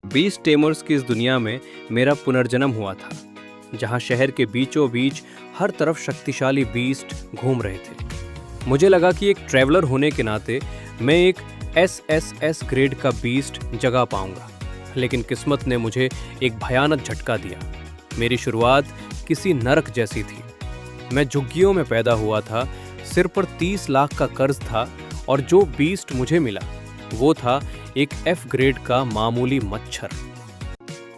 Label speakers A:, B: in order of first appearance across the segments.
A: Beast tamers की इस दुनिया में मेरा पुनर्जन्म हुआ था, जहां शहर के बीचों बीच हर तरफ शक्तिशाली बीस्ट घूम रहे थे। मुझे लगा कि एक ट्रैवलर होने के नाते मैं एक SSS ग्रेड का बीस्ट जगा पाऊंगा, लेकिन किस्मत ने मुझे एक भयानक झटका दिया। मेरी शुरुआत किसी नरक जैसी थी। मैं झुग्गियों में पैदा हुआ था, सिर पर 30 लाख का कर्ज था और जो बीस्ट मुझे मिला वो था एक F ग्रेड का मामूली मच्छर।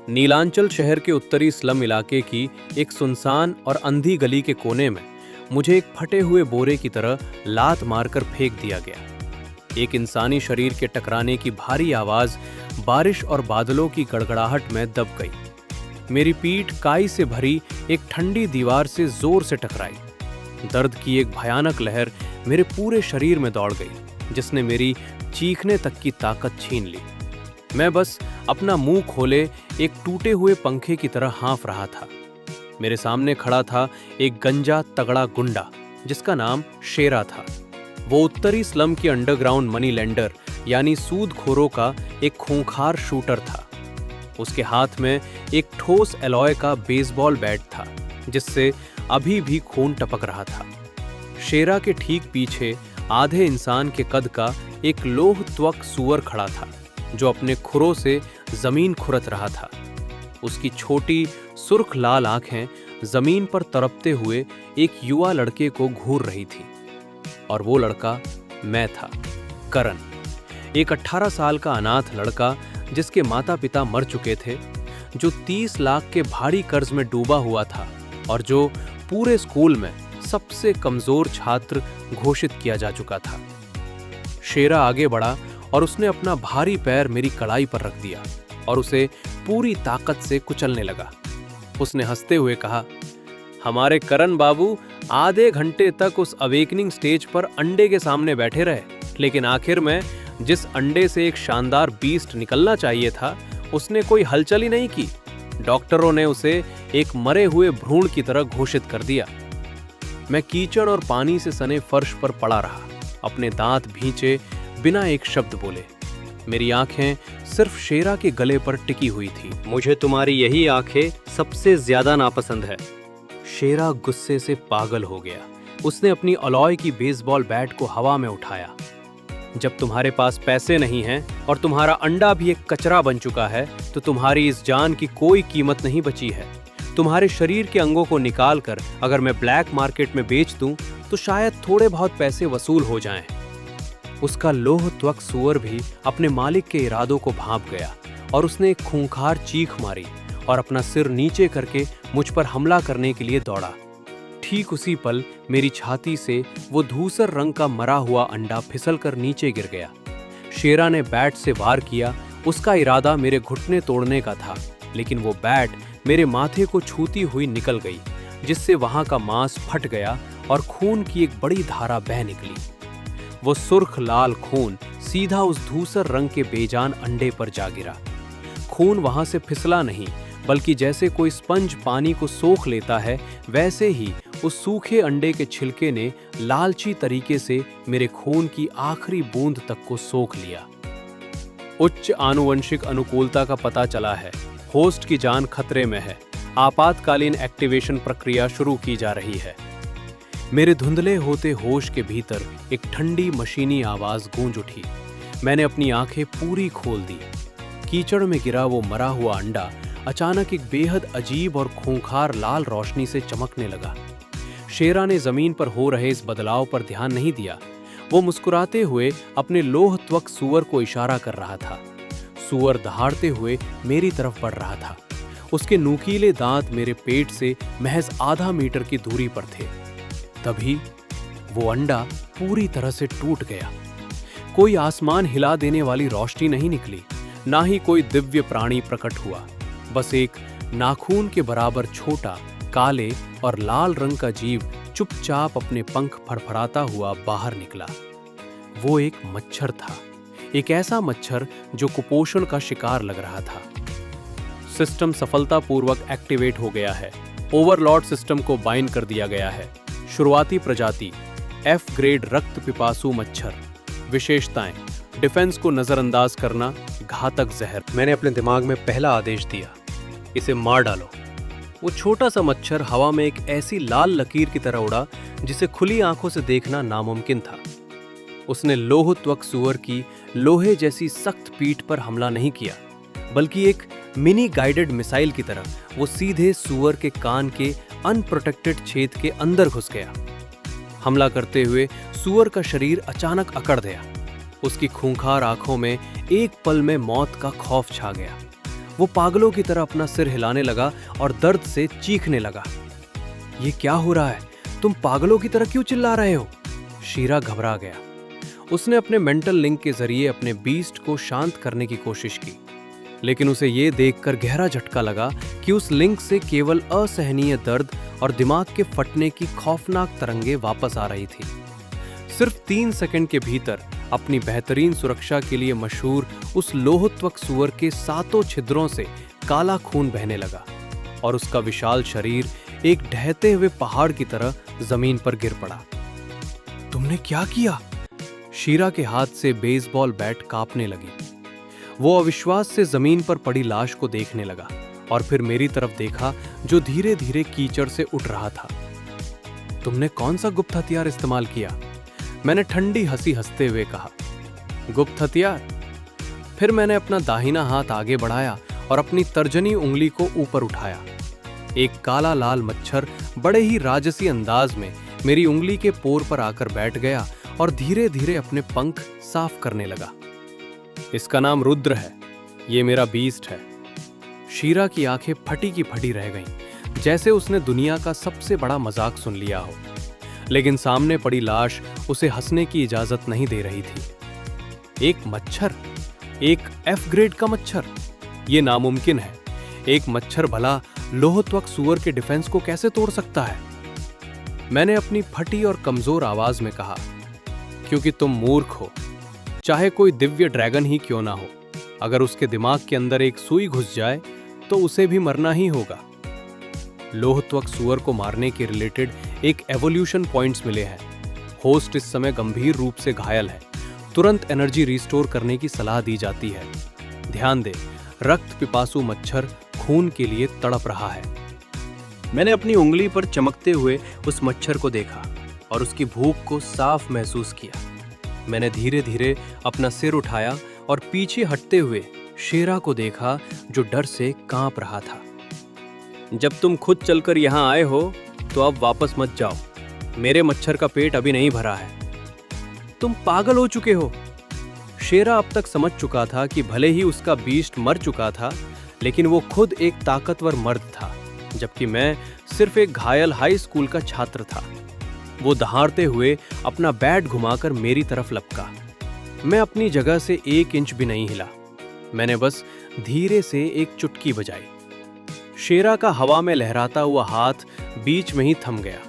A: नीलांचल शहर के उत्तरी स्लम इलाके की एक सुनसान और अंधी गली के कोने में मुझे एक फटे हुए बोरे की तरह लात मारकर फेंक दिया गया। एक इंसानी शरीर के टकराने की भारी आवाज बारिश और बादलों की गड़गड़ाहट में दब गई। मेरी पीठ काई से भरी एक ठंडी दीवार से जोर से टकराई। दर्द की एक भयानक लहर मेरे पूरे शरीर में दौड़ गई, जिसने मेरी चीखने तक की ताकत छीन ली। मैं बस अपना मुंह खोले एक टूटे हुए पंखे की तरह हाँफ रहा था। मेरे सामने खड़ा था एक गंजा तगड़ा गुंडा, जिसका नाम शेरा था। वो उत्तरी स्लम की अंडरग्राउंड मनी लेंडर यानी सूदखोरों का एक खूंखार शूटर था। उसके हाथ में एक ठोस एलॉय का बेसबॉल बैट था, जिससे अभी भी खून टपक रहा था। शेरा के ठीक पीछे आधे इंसान के कद का एक लोह त्वक सूअर खड़ा था, जो अपने खुरों से जमीन खुरच रहा था। उसकी छोटी सुर्ख लाल आंखें जमीन पर तड़पते हुए एक युवा लड़के को घूर रही थी, और वो लड़का मैं था, करण। एक 18 साल का अनाथ लड़का जिसके माता पिता मर चुके थे, जो 30 लाख के भारी कर्ज में डूबा हुआ था और जो पूरे स्कूल में सबसे कमजोर छात्र घोषित किया जा चुका था। शेरा आगे बढ़ा और उसने अपना भारी पैर मेरी कलाई पर रख दिया और उसे पूरी ताकत से कुचलने लगा। उसने हंसते हुए कहा, हमारे करण बाबू आधे घंटे तक उस अवेकनिंग स्टेज पर अंडे के सामने बैठे रहे, लेकिन आखिर में जिस अंडे से एक शानदार बीस्ट निकलना चाहिए था, उसने कोई हलचल ही नहीं की। डॉक्टरों ने उसे एक मरे हुए भ्रूण की तरह घोषित कर दिया। मैं कीचड़ और पानी से सने फर्श पर पड़ा रहा, अपने दांत भींचे बिना एक शब्द बोले। मेरी आंखें सिर्फ शेरा के गले पर टिकी हुई थी। मुझे तुम्हारी यही आंखें सबसे ज्यादा नापसंद है। शेरा गुस्से से पागल हो गया। उसने अपनी अलॉय की बेसबॉल बैट को हवा में उठाया। जब तुम्हारे पास पैसे नहीं हैं और तुम्हारा अंडा भी एक कचरा बन चुका है, तो तुम्हारी इस जान की कोई कीमत नहीं बची है। तुम्हारे शरीर के अंगों को निकाल कर अगर मैं ब्लैक मार्केट में बेच दूं, तो शायद थोड़े बहुत पैसे वसूल हो जाएं। उसका लोह त्वक सूअर भी अपने मालिक के इरादों को भांप गया और उसने एक खूंखार चीख मारी और अपना सिर नीचे करके मुझ पर हमला करने के लिए दौड़ा। ठीक उसी पल मेरी छाती से वो धूसर रंग का मरा हुआ अंडा फिसल कर नीचे गिर गया। शेरा ने बैट से वार किया। उसका इरादा मेरे घुटने तोड़ने का था, लेकिन वो बैट मेरे माथे को छूती हुई निकल गई, जिससे वहां का मांस फट गया और खून की एक बड़ी धारा बह निकली। वो सुर्ख लाल खून सीधा उस धूसर रंग के बेजान अंडे पर जा गिरा। खून वहां से फिसला नहीं, बल्कि जैसे कोई स्पंज पानी को सोख लेता है, वैसे ही उस सूखे अंडे के छिलके ने लालची तरीके से मेरे खून की आखिरी बूंद तक को सोख लिया। उच्च आनुवंशिक अनुकूलता का पता चला है। होस्ट की जान खतरे में है। आपातकालीन एक्टिवेशन प्रक्रिया शुरू की जा रही है। मेरे धुंधले होते होश के भीतर एक ठंडी मशीनी आवाज गूंज उठी। मैंने अपनी आंखें पूरी खोल दी। कीचड़ में गिरा वो मरा हुआ अंडा अचानक एक बेहद अजीब और खूंखार लाल रोशनी से चमकने लगा। शेरा ने जमीन पर हो रहे इस बदलाव पर ध्यान नहीं दिया। वो मुस्कुराते हुए अपने लोह त्वक सूअर को इशारा कर रहा था। सूअर दहाड़ते हुए मेरी तरफ बढ़ रहा था। उसके नुकीले दांत मेरे पेट से महज आधा मीटर की दूरी पर थे। तभी वो अंडा पूरी तरह से टूट गया। कोई आसमान हिला देने वाली रोशनी नहीं निकली, ना ही कोई दिव्य प्राणी प्रकट हुआ। बस एक नाखून के बराबर छोटा, काले और लाल रंग का जीव चुपचाप अपने पंख फड़फड़ाता हुआ बाहर निकला। वो एक मच्छर था, एक ऐसा मच्छर जो कुपोषण का शिकार लग रहा था। सिस्टम सफलतापूर्वक एक्टिवेट हो गया है। ओवरलॉर्ड सिस्टम को बाइंड कर दिया गया है। शुरुआती प्रजाति F ग्रेड रक्त पिपासु मच्छर। विशेषताएं: डिफेंस को नजरअंदाज करना घातक जहर। मैंने अपने दिमाग में पहला आदेश दिया, इसे मार डालो। वो छोटा सा मच्छर हवा में एक ऐसी लाल लकीर की तरह उड़ा जिसे खुली आंखों से देखना नामुमकिन था। उसने लोह त्वक सुअर की लोहे जैसी सख्त पीठ पर हमला नहीं किया, बल्कि एक मिनी गाइडेड मिसाइल की तरह वो सीधे सुअर के कान के अनप्रोटेक्टेड छेद के अंदर घुस गया। हमला करते हुए सुअर का शरीर अचानक अकड़ गया। उसकी खूंखार आंखों में एक पल में मौत का खौफ छा गया। वो पागलों की तरह अपना सिर हिलाने लगा और दर्द से चीखने लगा। ये क्या हो रहा है? तुम पागलों की तरह क्यों चिल्ला रहे हो? शीरा घबरा गया। उसने अपने मेंटल लिंक के जरिए अपने बीस्ट को शांत करने की कोशिश की, लेकिन उसे ये देखकर गहरा झटका लगा कि उस लिंक से केवल असहनीय दर्द और दिमाग के फटने की खौफनाक तरंगे वापस आ रही थी। सिर्फ 3 सेकंड के भीतर अपनी बेहतरीन सुरक्षा के लिए मशहूर उस लोहत्वक सुअर के 7 छिद्रों से काला खून बहने लगा और उसका विशाल शरीर एक ढहते हुए पहाड़ की तरह जमीन पर गिर पड़ा। तुमने क्या किया? शीरा के हाथ से बेसबॉल बैट कांपने लगी। वो अविश्वास से जमीन पर पड़ी लाश को देखने लगा और फिर मेरी तरफ देखा, जो धीरे धीरे कीचड़ से उठ रहा था। तुमने कौन सा गुप्त हथियार इस्तेमाल किया? मैंने ठंडी हंसी हंसते हुए कहा। गुप्त हथियार? फिर मैंने अपना दाहिना हाथ आगे बढ़ाया और अपनी तर्जनी उंगली को ऊपर उठाया। एक काला लाल मच्छर बड़े ही राजसी अंदाज में मेरी उंगली के पोर पर आकर बैठ गया और धीरे धीरे अपने पंख साफ करने लगा। इसका नाम रुद्र है, ये मेरा बीस्ट है। शीरा की आंखें फटी की फटी रह गईं, जैसे उसने दुनिया का सबसे बड़ा मजाक सुन लिया हो। लेकिन सामने पड़ी लाश उसे हंसने की इजाजत नहीं दे रही थी। एक मच्छर, एक F ग्रेड का मच्छर, ये नामुमकिन है। एक मच्छर भला लोहत्वक सुअर के डिफेंस को कैसे तोड़ सकता है? मैंने अपनी फटी और कमजोर आवाज में कहा, क्योंकि तुम मूर्ख हो। चाहे कोई दिव्य ड्रैगन ही क्यों ना हो, अगर उसके दिमाग के अंदर एक सुई घुस जाए तो उसे भी मरना ही होगा। लोहत्वक सुअर को मारने के रिलेटेड एक एवोल्यूशन पॉइंट्स मिले हैं। होस्ट इस समय गंभीर रूप से घायल है, तुरंत एनर्जी रिस्टोर करने की सलाह दी जाती है। ध्यान दे, रक्त पिपासु मच्छर खून के लिए तड़प रहा है। मैंने अपनी उंगली पर चमकते हुए उस मच्छर को देखा और उसकी भूख को साफ महसूस किया। मैंने धीरे धीरे अपना सिर उठाया और पीछे हटते हुए शेरा को देखा, जो डर से कांप रहा था। जब तुम खुद चलकर यहां आए हो तो अब वापस मत जाओ। मेरे मच्छर का पेट अभी नहीं भरा है। तुम पागल हो चुके हो। शेरा अब तक समझ चुका था कि भले ही उसका बीस्ट मर चुका था, लेकिन वो खुद एक ताकतवर मर्द था, जबकि मैं सिर्फ एक घायल हाई स्कूल का छात्र था। वो दहाड़ते हुए अपना बैट घुमाकर मेरी तरफ लपका। मैं अपनी जगह से 1 इंच भी नहीं हिला। मैंने बस धीरे से एक चुटकी बजाई। शेरा का हवा में लहराता हुआ हाथ बीच में ही थम गया।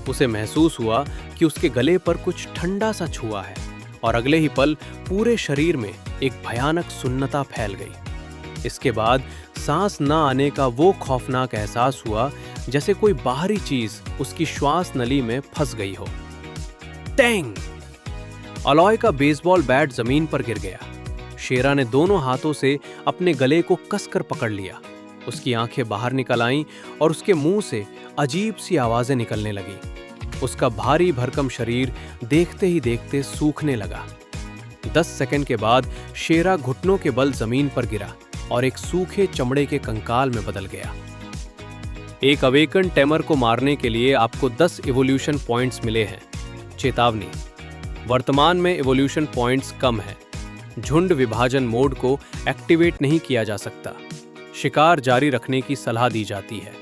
A: उसे महसूस हुआ कि उसके गले पर कुछ ठंडा सा छुआ है और अगले ही पल पूरे शरीर में एक भयानक सुन्नता फैल गई। इसके बाद सांस न आने का वो खौफनाक एहसास हुआ, जैसे कोई बाहरी चीज उसकी श्वास नली में फंस गई हो। टेंग! अलॉय का बेसबॉल बैट जमीन पर गिर गया। शेरा ने दोनों हाथों से अपने गले को कसकर पकड़ लिया। उसकी आंखें बाहर निकल आईं और उसके मुंह से अजीब सी आवाजें निकलने लगी। उसका भारी भरकम शरीर देखते ही देखते सूखने लगा। 10 सेकंड के बाद शेरा घुटनों के बल जमीन पर गिरा और एक सूखे चमड़े के कंकाल में बदल गया। एक अवेकन टेमर को मारने के लिए आपको 10 इवोल्यूशन पॉइंट्स मिले हैं। चेतावनी, वर्तमान में इवोल्यूशन पॉइंट्स कम हैं। झुंड विभाजन मोड को एक्टिवेट नहीं किया जा सकता। शिकार जारी रखने की सलाह दी जाती है।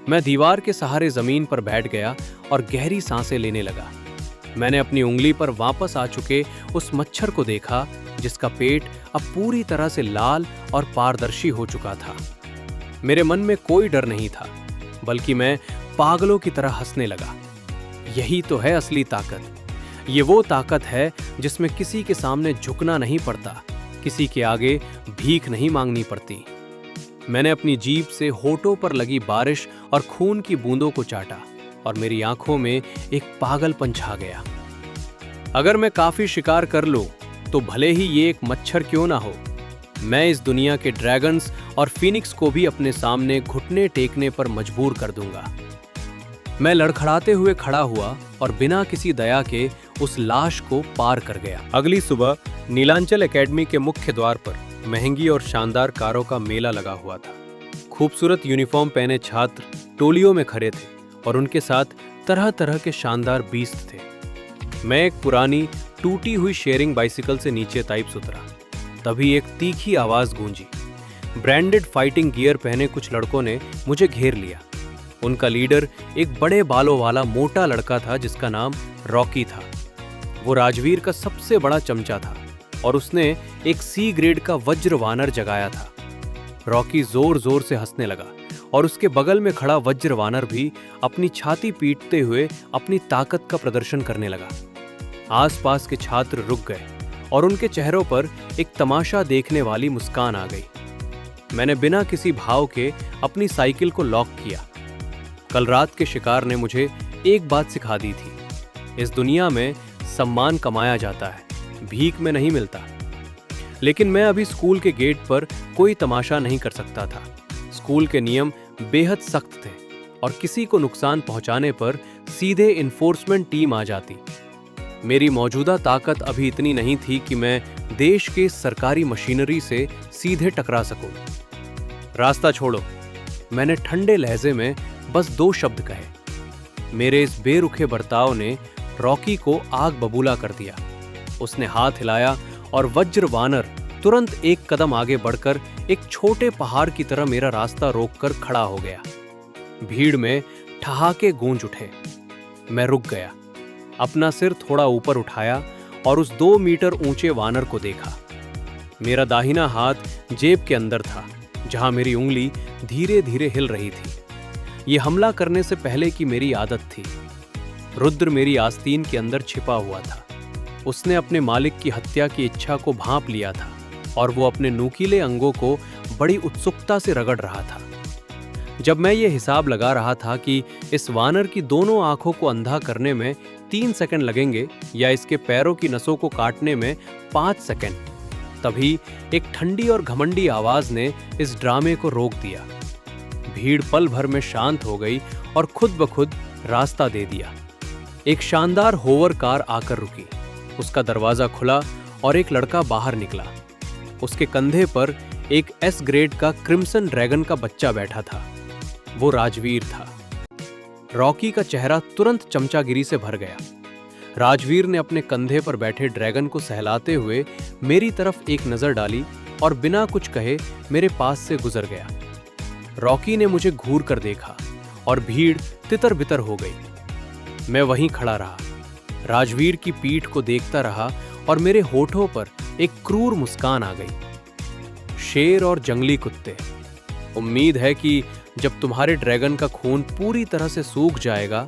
A: मैं दीवार के सहारे जमीन पर बैठ गया और गहरी सांसें लेने लगा। मैंने अपनी उंगली पर वापस आ चुके उस मच्छर को देखा, जिसका पेट अब पूरी तरह से लाल और पारदर्शी हो चुका था। मेरे मन में कोई डर नहीं था, बल्कि मैं पागलों की तरह हंसने लगा। यही तो है असली ताकत। ये वो ताकत है जिसमें किसी के सामने झुकना नहीं पड़ता, किसी के आगे भीख नहीं मांगनी पड़ती। मैंने अपनी जीभ से होठों पर लगी बारिश और खून की बूंदों को चाटा और मेरी आंखों में एक पागलपन छा गया। अगर मैं काफी शिकार कर लूं तो भले ही ये एक मच्छर क्यों ना हो, मैं इस दुनिया के ड्रैगन्स और फीनिक्स को भी अपने सामने घुटने टेकने पर मजबूर कर दूंगा। मैं लड़खड़ाते हुए खड़ा हुआ और बिना किसी दया के उस लाश को पार कर गया। अगली सुबह नीलांचल एकेडमी के मुख्य द्वार पर महंगी और शानदार कारों का मेला लगा हुआ था। खूबसूरत यूनिफॉर्म पहने छात्र टोलियों में खड़े थे और उनके साथ तरह तरह के शानदार बीस्ट थे। मैं एक पुरानी टूटी हुई शेयरिंग बाइसिकल से नीचे ताइप्स उतरा। तभी एक तीखी आवाज गूंजी। ब्रांडेड फाइटिंग गियर पहने कुछ लड़कों ने मुझे घेर लिया। उनका लीडर एक बड़े बालों वाला मोटा लड़का था जिसका नाम रॉकी था। वो राजवीर का सबसे बड़ा चमचा था और उसने एक सी ग्रेड का वज्र वानर जगाया था। रॉकी जोर जोर से हंसने लगा और उसके बगल में खड़ा वज्र वानर भी अपनी छाती पीटते हुए अपनी ताकत का प्रदर्शन करने लगा। आसपास के छात्र रुक गए और उनके चेहरों पर एक तमाशा देखने वाली मुस्कान आ गई। मैंने बिना किसी भाव के अपनी साइकिल को लॉक किया। कल रात के शिकार ने मुझे एक बात सिखा दी थी, इस दुनिया में सम्मान कमाया जाता है, भीख में नहीं मिलता। लेकिन मैं अभी स्कूल के गेट पर कोई तमाशा नहीं कर सकता था। स्कूल के नियम बेहद सख्त थे और किसी को नुकसान पहुंचाने पर सीधे इन्फोर्समेंट टीम आ जाती। मेरी मौजूदा ताकत अभी इतनी नहीं थी कि मैं देश के सरकारी मशीनरी से सीधे टकरा सकूं। रास्ता छोड़ो, मैंने ठंडे लहजे में बस 2 शब्द कहे। मेरे इस बेरुखे बर्ताव ने रॉकी को आग बबूला कर दिया। उसने हाथ हिलाया और वज्र वानर तुरंत एक कदम आगे बढ़कर एक छोटे पहाड़ की तरह मेरा रास्ता रोककर खड़ा हो गया। भीड़ में ठहाके गूंज उठे। मैं रुक गया, अपना सिर थोड़ा ऊपर उठाया और उस 2 मीटर ऊंचे वानर को देखा। मेरा दाहिना हाथ जेब के अंदर था, जहां मेरी उंगली धीरे धीरे हिल रही थी। ये हमला करने से पहले की मेरी आदत थी। रुद्र मेरी आस्तीन के अंदर छिपा हुआ था। उसने अपने मालिक की हत्या की इच्छा को भांप लिया था और वो अपने नुकीले अंगों को बड़ी उत्सुकता से रगड़ रहा था। जब मैं ये हिसाब लगा रहा था कि इस वानर की दोनों आंखों को अंधा करने में 3 सेकंड लगेंगे या इसके पैरों की नसों को काटने में 5 सेकंड, तभी एक ठंडी और घमंडी आवाज ने इस ड्रामे को रोक दिया। भीड़ पल भर में शांत हो गई और खुद ब खुद रास्ता दे दिया। एक शानदार होवर कार आकर रुकी। उसका दरवाजा खुला और एक लड़का बाहर निकला। उसके कंधे पर एक एस ग्रेड का क्रिम्सन ड्रैगन का बच्चा बैठा था। वो राजवीर था। रॉकी का चेहरा तुरंत चमचागिरी से भर गया। राजवीर ने अपने कंधे पर बैठे ड्रैगन को सहलाते हुए मेरी तरफ एक नजर डाली और बिना कुछ कहे मेरे पास से गुजर गया। रॉकी ने मुझे घूर कर देखा और भीड़ तितर बितर हो गई। मैं वहीं खड़ा रहा, राजवीर की पीठ को देखता रहा और मेरे होठों पर एक क्रूर मुस्कान आ गई। शेर और जंगली कुत्ते, उम्मीद है कि जब तुम्हारे ड्रैगन का खून पूरी तरह से सूख जाएगा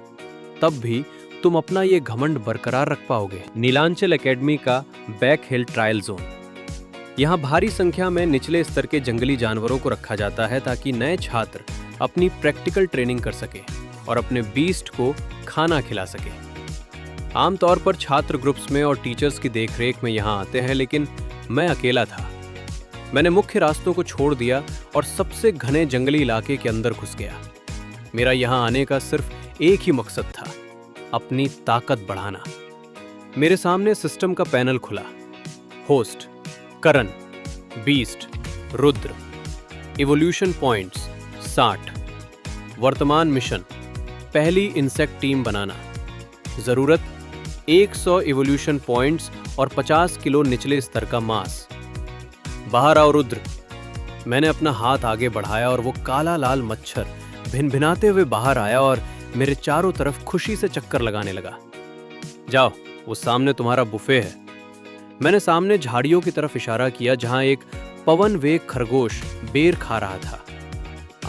A: तब भी तुम अपना ये घमंड बरकरार रख पाओगे। नीलांचल एकेडमी का बैक हिल ट्रायल जोन। यहाँ भारी संख्या में निचले स्तर के जंगली जानवरों को रखा जाता है ताकि नए छात्र अपनी प्रैक्टिकल ट्रेनिंग कर सके और अपने बीस्ट को खाना खिला सके। आमतौर पर छात्र ग्रुप्स में और टीचर्स की देखरेख में यहाँ आते हैं, लेकिन मैं अकेला था। मैंने मुख्य रास्तों को छोड़ दिया और सबसे घने जंगली इलाके के अंदर घुस गया। मेरा यहाँ आने का सिर्फ एक ही मकसद था, अपनी ताकत बढ़ाना। मेरे सामने सिस्टम का पैनल खुला। होस्ट करण, बीस्ट रुद्र, इवोल्यूशन पॉइंट्स 60, वर्तमान मिशन पहली इंसेक्ट टीम बनाना, जरूरत 100 इवोल्यूशन पॉइंट्स और 50 किलो निचले स्तर का मांस। बाहर आओ रुद्र। मैंने अपना हाथ आगे बढ़ाया और वो काला लाल मच्छर भिनभिनाते हुए बाहर आया और मेरे चारों तरफ खुशी से चक्कर लगाने लगा। जाओ, वो सामने तुम्हारा बुफे है। मैंने सामने झाड़ियों की तरफ इशारा किया जहां एक पवन वेग खरगोश बेर खा रहा था।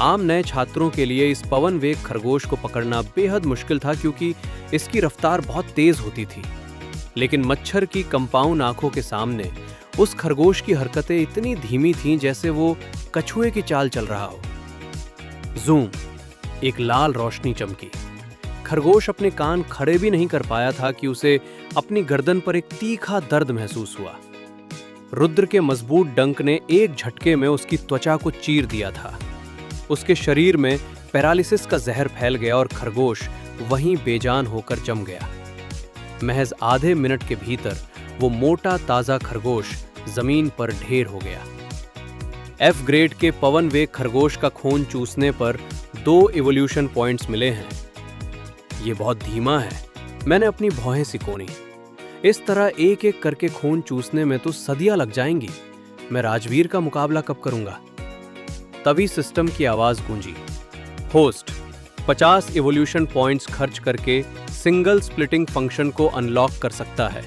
A: आम नए छात्रों के लिए इस पवन वेग खरगोश को पकड़ना बेहद मुश्किल था क्योंकि इसकी रफ्तार बहुत तेज होती थी। लेकिन मच्छर की कंपाउंड आंखों के सामने उस खरगोश की हरकतें इतनी धीमी थीं जैसे वो कछुए की चाल चल रहा हो। जूम, एक लाल रोशनी चमकी। खरगोश अपने कान खड़े भी नहीं कर पाया था कि उसे अपनी गर्दन पर एक तीखा दर्द महसूस हुआ। रुद्र के मजबूत डंक ने एक झटके में उसकी त्वचा को चीर दिया था। उसके शरीर में पैरालिसिस का जहर फैल गया और खरगोश वहीं बेजान होकर जम गया। महज आधे मिनट के भीतर वो मोटा ताजा खरगोश जमीन पर ढेर हो गया। एफ ग्रेड के पवन वेग खरगोश का खून चूसने पर 2 इवोल्यूशन पॉइंट्स मिले हैं। ये बहुत धीमा है। मैंने अपनी भौहें सिकोनी। इस तरह एक एक करके खून चूसने में तो सदियां लग जाएंगी। मैं राजवीर का मुकाबला कब करूंगा? तभी सिस्टम की आवाज गूंजी। होस्ट 50 इवोल्यूशन पॉइंट्स खर्च करके सिंगल स्प्लिटिंग फंक्शन को अनलॉक कर सकता है।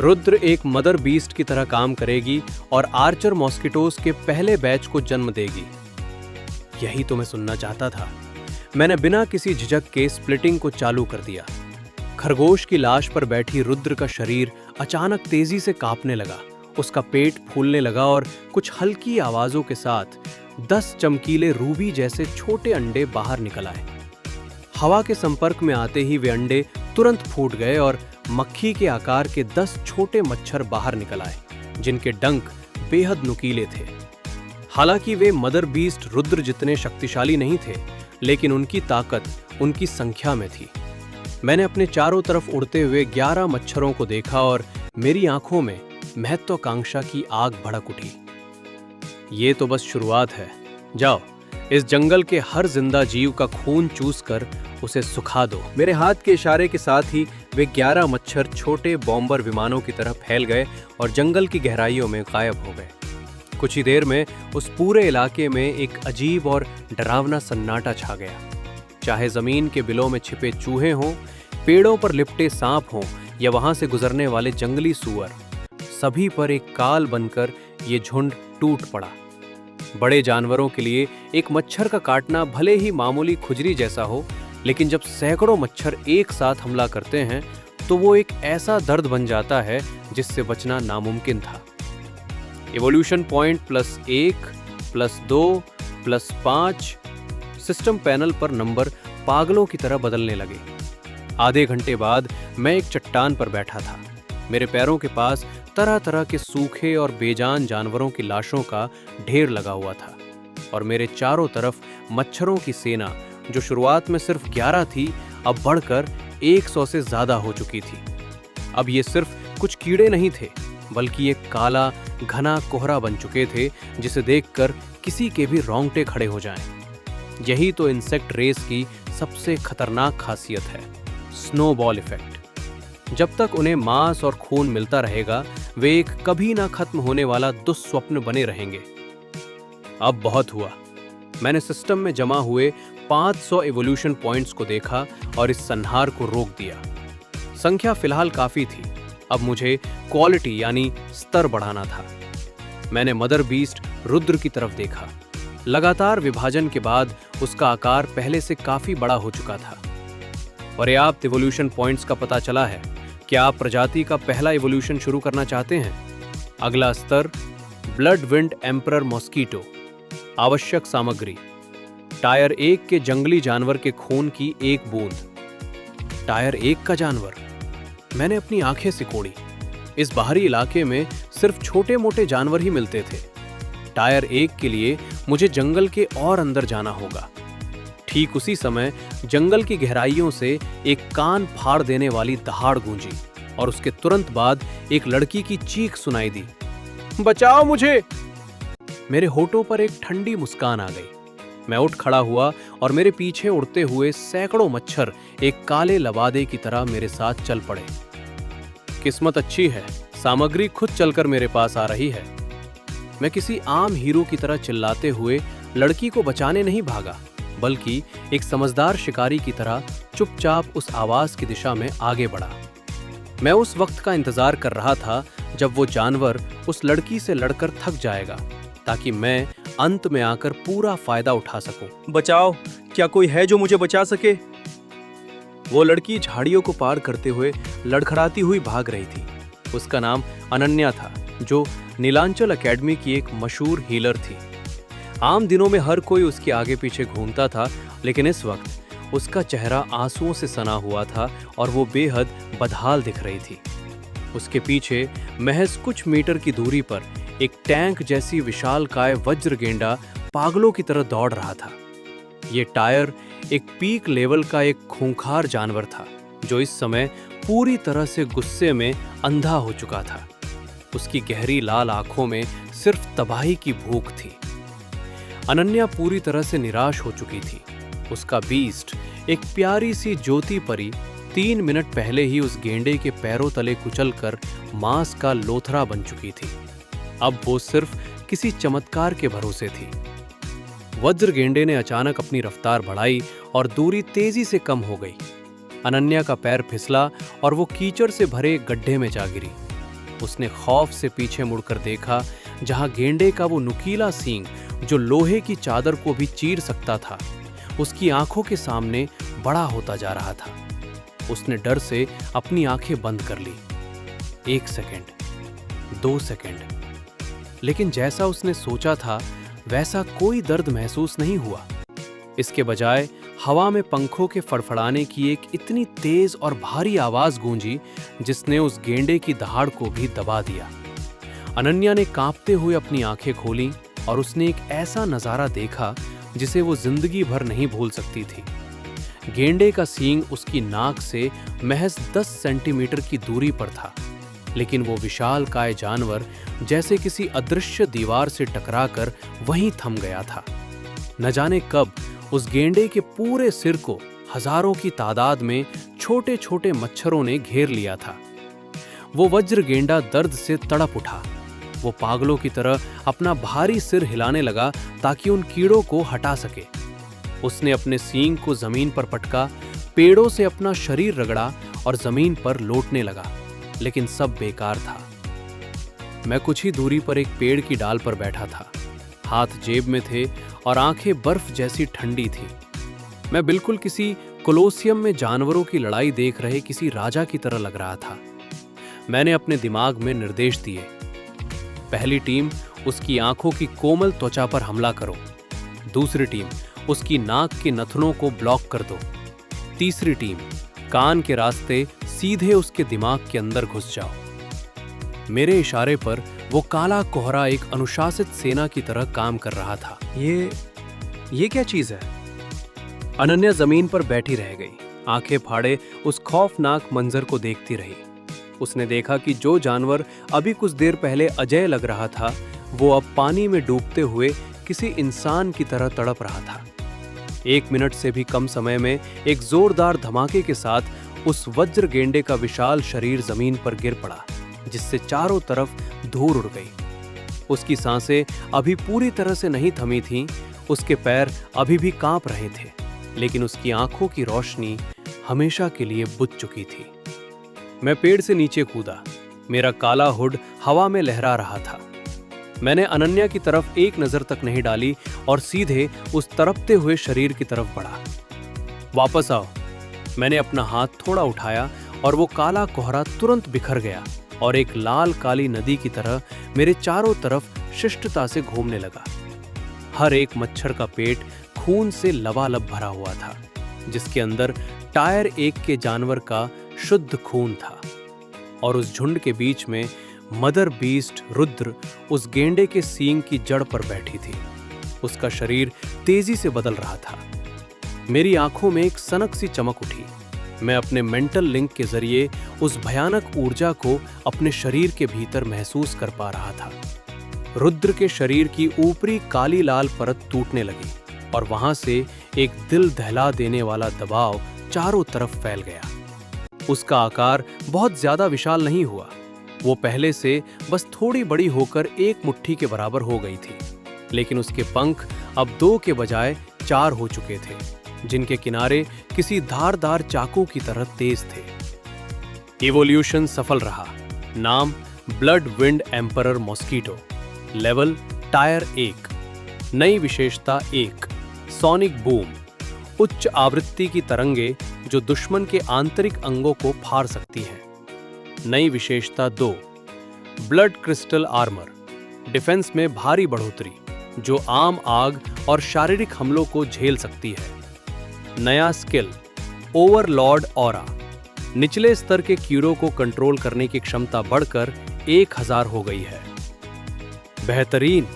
A: रुद्र एक मदर बीस्ट की तरह काम करेगी और आर्चर मॉस्किटोज के पहले बैच को जन्म देगी। यही तो मैं सुनना चाहता था। मैंने बिना किसी झिझक के स्प्लिटिंग को चालू कर दिया। खरगोश की लाश पर बैठी रुद्र का शरीर अचानक तेजी से कांपने लगा। उसका पेट फूलने लगा और कुछ हल्की आवाजों के साथ 10 चमकीले रूबी जैसे छोटे अंडे बाहर निकल आए। हवा के संपर्क में आते ही वे अंडे तुरंत फूट गए और मक्खी के आकार के 10 छोटे मच्छर बाहर निकल आए, जिनके डंक बेहद नुकीले थे। हालांकि वे मदर बीस्ट रुद्र जितने शक्तिशाली नहीं थे, लेकिन उनकी ताकत उनकी संख्या में थी। मैंने अपने चारों तरफ उड़ते हुए 11 मच्छरों को देखा और मेरी आंखों में महत्वाकांक्षा की आग भड़क उठी। ये तो बस शुरुआत है। जाओ, इस जंगल के हर जिंदा जीव का खून चूस कर उसे सुखा दो। मेरे हाथ के इशारे के साथ ही वे 11 मच्छर छोटे बॉम्बर विमानों की तरह फैल गए और जंगल की गहराइयों में गायब हो गए। कुछ ही देर में उस पूरे इलाके में एक अजीब और डरावना सन्नाटा छा गया। चाहे जमीन के बिलों में छिपे चूहे हों, पेड़ों पर लिपटे सांप हों या वहां से गुजरने वाले जंगली सूअर, सभी पर एक काल बनकर ये झुंड टूट पड़ा। बड़े जानवरों के लिए एक मच्छर का काटना भले ही मामूली खुजली जैसा हो, लेकिन जब सैकड़ों मच्छर एक साथ हमला करते हैं तो वो एक ऐसा दर्द बन जाता है जिससे बचना नामुमकिन था। इवोल्यूशन पॉइंट +1, +2, +5 सिस्टम पैनल पर नंबर पागलों की तरह बदलने लगे। आधे घंटे बाद मैं एक चट्टान पर बैठा था। मेरे पैरों के पास तरह तरह के सूखे और बेजान जानवरों की लाशों का ढेर लगा हुआ था और मेरे चारों तरफ मच्छरों की सेना, जो शुरुआत में सिर्फ 11 थी, अब बढ़कर 100 से ज्यादा हो चुकी थी। अब ये सिर्फ कुछ कीड़े नहीं थे, बल्कि एक काला घना कोहरा बन चुके थे जिसे देखकर किसी के भी रोंगटे खड़े हो जाएं। यही तो इंसेक्ट रेस की सबसे खतरनाक खासियत है, स्नोबॉल इफेक्ट। जब तक उन्हें मांस और खून मिलता रहेगा, वे एक कभी ना खत्म होने वाला दुस्वप्न बने रहेंगे। अब बहुत हुआ। मैंने सिस्टम में जमा हुए 500 इवोल्यूशन पॉइंट्स को देखा और इस संहार को रोक दिया। संख्या फिलहाल काफी थी। अब मुझे क्वालिटी यानी स्तर बढ़ाना था। मैंने मदर बीस्ट रुद्र की तरफ देखा। लगातार विभाजन के बाद उसका आकार पहले से काफी बड़ा हो चुका था। पर्याप्त इवोल्यूशन पॉइंट्स का पता चला है। क्या आप प्रजाति का पहला इवोल्यूशन शुरू करना चाहते हैं? अगला स्तर, ब्लड विंड एम्परर मॉस्किटो। आवश्यक सामग्री: टायर 1 के जंगली जानवर के खून की 1 बूंद। टायर 1 का जानवर? मैंने अपनी आंखें सिकोड़ी। इस बाहरी इलाके में सिर्फ छोटे मोटे जानवर ही मिलते थे। टायर 1 के लिए मुझे जंगल के और अंदर जाना होगा। ठीक उसी समय जंगल की गहराइयों से एक कान फाड़ देने वाली दहाड़ गूंजी और उसके तुरंत बाद एक लड़की की चीख सुनाई दी, बचाओ मुझे! मेरे होठों पर एक ठंडी मुस्कान आ गई। मैं उठ खड़ा हुआ और मेरे पीछे उड़ते हुए सैकड़ों मच्छर एक काले लबादे की तरह मेरे साथ चल पड़े। किस्मत अच्छी है, सामग्री खुद चलकर मेरे पास आ रही है। मैं किसी आम हीरो की तरह चिल्लाते हुए लड़की को बचाने नहीं भागा, बल्कि एक समझदार शिकारी की तरह चुपचाप उस आवाज की दिशा में आगे बढ़ा। मैं उस वक्त का इंतजार कर रहा था जब वो जानवर उस लड़की से लड़कर थक जाएगा, ताकि मैं अंत में आकर पूरा फायदा उठा सकूं। बचाओ, क्या कोई है जो मुझे बचा सके? वो लड़की झाड़ियों को पार करते हुए लड़खड़ाती हुई भाग रही थी। उसका नाम अनन्या था, जो नीलांचल एकेडमी की एक मशहूर हीलर थी। आम दिनों में हर कोई उसके आगे पीछे घूमता था, लेकिन इस वक्त उसका चेहरा आंसुओं से सना हुआ था और वो बेहद बदहाल दिख रही थी। उसके पीछे महज कुछ मीटर की दूरी पर एक टैंक जैसी विशालकाय वज्र गेंडा पागलों की तरह दौड़ रहा था। ये टायर एक पीक लेवल का एक खूंखार जानवर था जो इस समय पूरी तरह से गुस्से में अंधा हो चुका था। उसकी गहरी लाल आंखों में सिर्फ तबाही की भूख थी। अनन्या पूरी तरह से निराश हो चुकी थी। उसका बीस्ट, एक प्यारी सी ज्योति परी, 3 मिनट पहले ही उस गेंडे के पैरों तले कुचलकर मांस का लोथरा बन चुकी थी। अब वो सिर्फ किसी चमत्कार के भरोसे थी। वज्र गेंडे ने अचानक अपनी रफ्तार बढ़ाई और दूरी तेजी से कम हो गई। अनन्या का पैर फिसला और वो कीचड़ से भरे एक गड्ढे में जा गिरी। उसने खौफ से पीछे मुड़कर देखा, जहां गेंडे का वो नुकीला सींग जो लोहे की चादर को भी चीर सकता था, उसकी आंखों के सामने बड़ा होता जा रहा था। उसने डर से अपनी आंखें बंद कर ली। 1 सेकंड, 2 सेकंड, लेकिन जैसा उसने सोचा था वैसा कोई दर्द महसूस नहीं हुआ। इसके बजाय हवा में पंखों के फड़फड़ाने की एक इतनी तेज और भारी आवाज गूंजी जिसने उस गेंडे की दहाड़ को भी दबा दिया। अनन्या ने कांपते हुए अपनी आंखें खोलीं और उसने एक ऐसा नजारा देखा जिसे वो जिंदगी भर नहीं भूल सकती थी। गेंडे का सींग उसकी नाक से महज 10 सेंटीमीटर की दूरी पर था, लेकिन वो विशालकाय जानवर जैसे किसी अदृश्य दीवार से टकराकर वहीं थम गया था। न जाने कब उस गेंडे के पूरे सिर को हजारों की तादाद में छोटे छोटे मच्छरों ने घेर लिया था। वो वज्र गेंडा दर्द से तड़प उठा। वो पागलों की तरह अपना भारी सिर हिलाने लगा ताकि उन कीड़ों को हटा सके। उसने अपने सींग को जमीन पर पटका, पेड़ों से अपना शरीर रगड़ा और जमीन पर लौटने लगा, लेकिन सब बेकार था। मैं कुछ ही दूरी पर एक पेड़ की डाल पर बैठा था। हाथ जेब में थे और आंखें बर्फ जैसी ठंडी थी। मैं बिल्कुल किसी कोलोसियम में जानवरों की लड़ाई देख रहे किसी राजा की तरह लग रहा था। मैंने अपने दिमाग में निर्देश दिए, पहली टीम उसकी आंखों की कोमल त्वचा पर हमला करो, दूसरी टीम उसकी नाक के नथनों को ब्लॉक कर दो, तीसरी टीम कान के रास्ते सीधे उसके दिमाग के अंदर घुस जाओ। मेरे इशारे पर वो काला कोहरा एक अनुशासित सेना की तरह काम कर रहा था। ये क्या चीज है? अनन्या जमीन पर बैठी रह गई, आंखें फाड़े उस खौफनाक मंजर को देखती रही। उसने देखा कि जो जानवर अभी कुछ देर पहले अजय लग रहा था, वो अब पानी में डूबते हुए किसी इंसान की तरह तड़प रहा था। 1 मिनट से भी कम समय में एक जोरदार धमाके के साथ उस वज्र गेंडे का विशाल शरीर जमीन पर गिर पड़ा, जिससे चारों तरफ धूल उड़ गई। उसकी सांसें अभी पूरी तरह से नहीं थमी थीं, उसके पैर अभी भी कांप रहे थे, लेकिन उसकी आंखों की रोशनी हमेशा के लिए बुझ चुकी थी। मैं पेड़ से नीचे कूदा। मेरा काला हुड हवा में लहरा रहा था। मैंने अनन्या की तरफ एक नजर तक नहीं डाली और सीधे उस तड़पते हुए शरीर की तरफ बढ़ा। वापस आओ। मैंने अपना हाथ थोड़ा उठाया और वो काला कोहरा तुरंत बिखर गया और एक लाल काली नदी की तरह मेरे चारों तरफ शिष्टता से घूमने लगा। हर एक मच्छर का पेट खून से लबालब भरा हुआ था, जिसके अंदर टायर 1 के जानवर का शुद्ध खून था। और उस झुंड के बीच में मदर बीस्ट रुद्र उस गेंडे के सींग की जड़ पर बैठी थी। उसका शरीर तेजी से बदल रहा था। मेरी आंखों में एक सनक सी चमक उठी। मैं अपने मेंटल लिंक के जरिए उस भयानक ऊर्जा को अपने शरीर के भीतर महसूस कर पा रहा था। रुद्र के शरीर की ऊपरी काली लाल परत टूटने लगी और वहां से एक दिल दहला देने वाला दबाव चारों तरफ फैल गया। उसका आकार बहुत ज्यादा विशाल नहीं हुआ। वो पहले से बस थोड़ी बड़ी होकर एक मुट्ठी के बराबर हो गई थी, लेकिन उसके पंख अब 2 के बजाय 4 हो चुके थे, जिनके किनारे किसी धारदार चाकू की तरह तेज थे। इवोल्यूशन सफल रहा। नाम blood wind emperor mosquito. Level tyre 1। नई विशेषता 1 सोनिक बूम। उच्च आवृत्ति की तरंगे जो दुश्मन के आंतरिक अंगों को फाड़ सकती हैं। नई विशेषता 2 ब्लड क्रिस्टल आर्मर। डिफेंस में भारी बढ़ोतरी जो आम आग और शारीरिक हमलों को झेल सकती है। नया स्किल ओवरलॉर्ड ऑरा। निचले स्तर के कीड़ों को कंट्रोल करने की क्षमता बढ़कर 1000 हो गई है। बेहतरीन।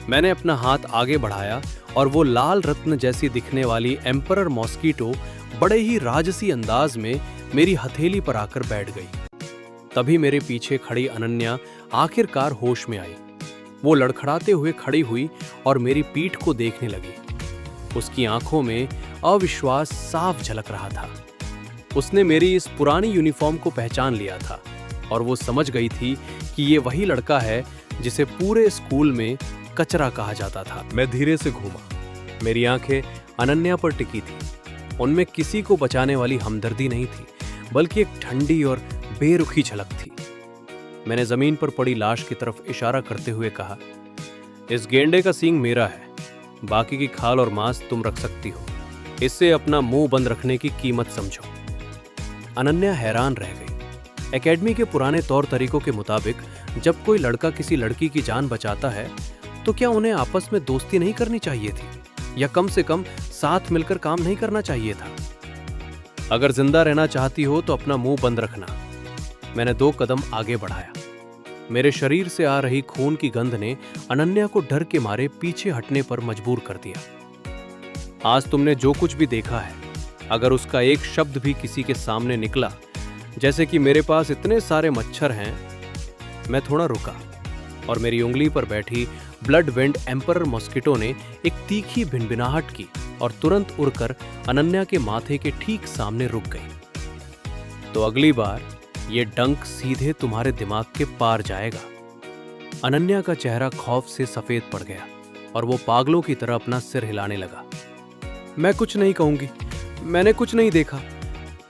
A: मैंने अपना हाथ आगे बढ़ाया और वो लाल रत्न जैसी दिखने वाली एम्परर मॉस्किटो बड़े ही राजसी अंदाज में मेरी हथेली पर आकर बैठ गई। तभी मेरे पीछे खड़ी अनन्या आखिरकार होश में आई। वो लड़खड़ाते हुए खड़ी हुई और मेरी पीठ को देखने लगी। उसकी आंखों में अविश्वास साफ झलक रहा था। उसने मेरी इस पुरानी यूनिफॉर्म को पहचान लिया था और वो समझ गई थी कि ये वही लड़का है जिसे पूरे स्कूल में कचरा कहा जाता था। मैं धीरे से घूमा। मेरी आंखें अनन्या पर टिकी थी। उनमें किसी को बचाने वाली हमदर्दी नहीं थी, बल्कि एक ठंडी और बेरुखी झलक थी। मैंने जमीन पर पड़ी लाश की तरफ इशारा करते हुए कहा, इस गेंडे का सींग मेरा है, बाकी की खाल और मांस तुम रख सकती हो। इससे अपना मुंह बंद रखने की कीमत समझो। अनन्या हैरान रह गई। एकेडमी के पुराने तौर तरीकों के मुताबिक जब कोई लड़का किसी लड़की की जान बचाता है तो क्या उन्हें आपस में दोस्ती नहीं करनी चाहिए थी, या कम से कम साथ मिलकर काम नहीं करना चाहिए था? अगर जिंदा रहना चाहती हो तो अपना मुंह बंद रखना। मैंने 2 कदम आगे बढ़ाया। मेरे शरीर से आ रही खून की गंध ने अनन्या को डर के मारे पीछे हटने पर मजबूर कर दिया। आज तुमने जो कुछ भी देखा है, अगर उसका एक शब्द भी किसी के सामने निकला, जैसे कि मेरे पास इतने सारे मच्छर हैं। मैं थोड़ा रुका और मेरी उंगली पर बैठी ब्लड वेंड एम्परर मॉस्किटो ने एक तीखी भिनभिनाहट की और तुरंत उड़कर अनन्या के माथे के ठीक सामने रुक गई। तो अगली बार ये डंक सीधे तुम्हारे दिमाग के पार जाएगा। अनन्या का चेहरा खौफ से सफेद पड़ गया और वो पागलों की तरह अपना सिर हिलाने लगा। मैं कुछ नहीं कहूंगी, मैंने कुछ नहीं देखा।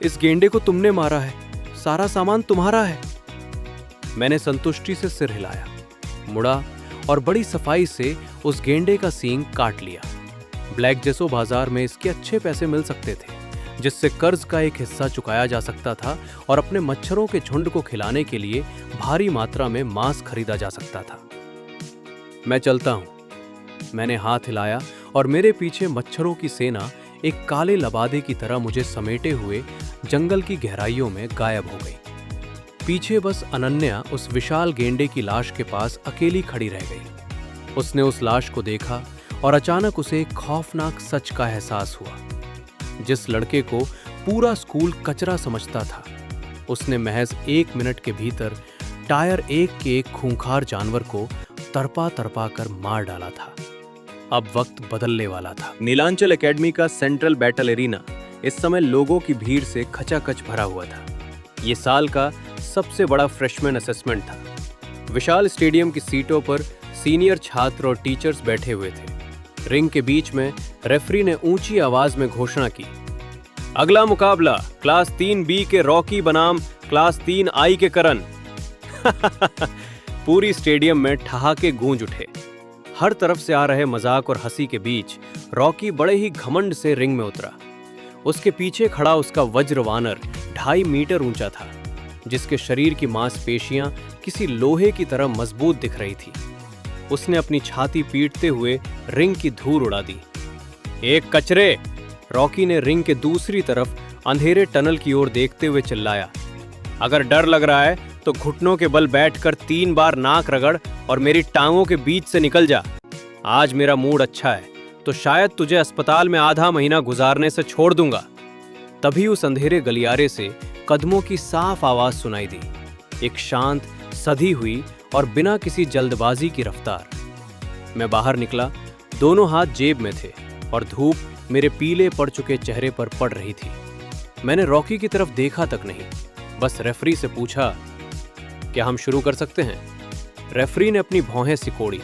A: इस गेंडे को तुमने मारा है, सारा सामान तुम्हारा है। मैंने संतुष्टि से सिर हिलाया, मुड़ा और बड़ी सफाई से उस गेंडे का सींग काट लिया। ब्लैक जेसो बाजार में इसके अच्छे पैसे मिल सकते थे, जिससे कर्ज का एक हिस्सा चुकाया जा सकता था और अपने मच्छरों के झुंड को खिलाने के लिए भारी मात्रा में मांस खरीदा जा सकता था। मैं चलता हूं। मैंने हाथ हिलाया और मेरे पीछे मच्छरों की सेना एक काले लबादे की तरह मुझे समेटे हुए जंगल की गहराइयों में गायब हो गई। पीछे बस अनन्या उस विशाल गेंडे की लाश के पास अकेली खड़ी रह गई। उसने उस लाश को देखा और अचानक उसे एक खौफनाक सच का एहसास हुआ। जिस लड़के को पूरा स्कूल कचरा समझता था, उसने महज 1 मिनट के भीतर टायर 1 के एक खूंखार जानवर को तड़पा तड़पा कर मार डाला था। अब वक्त बदलने वाला था। नीलांचल एकेडमी का सेंट्रल बैटल एरिना इस समय लोगों की भीड़ से खचाखच भरा हुआ था। ये साल का सबसे बड़ा फ्रेशमैन असेसमेंट था। विशाल स्टेडियम की सीटों पर सीनियर छात्र और टीचर्स बैठे हुए थे। रिंग के बीच में रेफरी ने ऊंची आवाज में घोषणा की, अगला मुकाबला क्लास 3B के रॉकी बनाम क्लास 3I के करण। पूरी स्टेडियम में ठहाके गूंज उठे। हर तरफ से आ रहे मजाक और हंसी के बीच रॉकी बड़े ही घमंड से रिंग में उतरा। उसके पीछे खड़ा उसका वज्र वानर 2.5 मीटर ऊंचा था, जिसके शरीर की मांसपेशियां किसी लोहे की तरह मजबूत दिख रही थी। उसने अपनी छाती पीटते हुए रिंग की धूल उड़ा दी। एक कचरे! रॉकी ने रिंग के दूसरी तरफ अंधेरे टनल की ओर देखते हुए चिल्लाया। अगर डर लग रहा है तो घुटनों के बल बैठकर 3 बार नाक रगड़ और मेरी टांगों के बीच से निकल जा। आज मेरा मूड अच्छा है तो शायद तुझे अस्पताल में आधा महीना गुजारने से छोड़ दूंगा। तभी उस अंधेरे गलियारे से कदमों की साफ आवाज सुनाई दी। एक शांत, सधी हुई और बिना किसी जल्दबाजी की रफ्तार। मैं बाहर निकला, दोनों हाथ जेब में थे और धूप मेरे पीले पड़ चुके चेहरे पर पड़ रही थी। मैंने रॉकी की तरफ देखा तक नहीं, बस रेफरी से पूछा, क्या हम शुरू कर सकते हैं? रेफरी ने अपनी भौहें सिकोड़ी,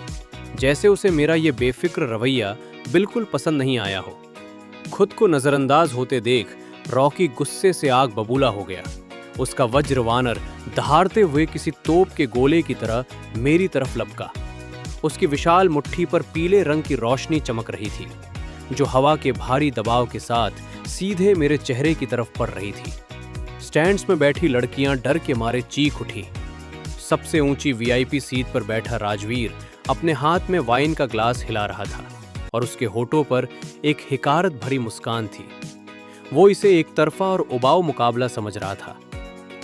A: जैसे उसे मेरा ये बेफिक्र रवैया बिल्कुल पसंद नहीं आया हो। खुद को नजरअंदाज होते देख रॉकी गुस्से से आग बबूला हो गया। उसका वज्र वानर दहाड़ते हुए किसी तोप के गोले की तरह मेरी तरफ लपका। उसकी विशाल मुट्ठी पर पीले रंग की रोशनी चमक रही थी, जो हवा के भारी दबाव के साथ सीधे मेरे चेहरे की तरफ पड़ रही थी। स्टैंड्स में बैठी लड़कियां डर के मारे चीख उठी। सबसे ऊंची VIP सीट पर बैठा राजवीर अपने हाथ में वाइन का ग्लास हिला रहा था और उसके होठों पर एक हिकारत भरी मुस्कान थी। वो इसे एक तरफा और उबाऊ मुकाबला समझ रहा था।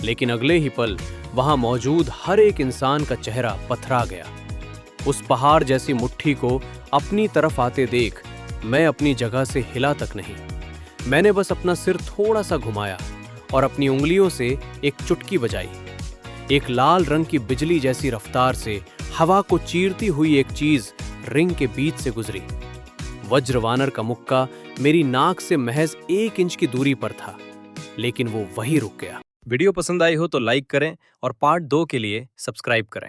A: लेकिन अगले ही पल वहां मौजूद हर एक इंसान का चेहरा पथरा गया। उस पहाड़ जैसी मुट्ठी को अपनी तरफ आते देख मैं अपनी जगह से हिला तक नहीं। मैंने बस अपना सिर थोड़ा सा घुमाया और अपनी उंगलियों से एक चुटकी बजाई। एक लाल रंग की बिजली जैसी रफ्तार से हवा को चीरती हुई एक चीज रिंग के बीच से गुजरी। वज्रवानर का मुक्का मेरी नाक से महज 1 इंच की दूरी पर था, लेकिन वो वहीं रुक गया। वीडियो पसंद आई हो तो लाइक करें और पार्ट 2 के लिए सब्सक्राइब करें।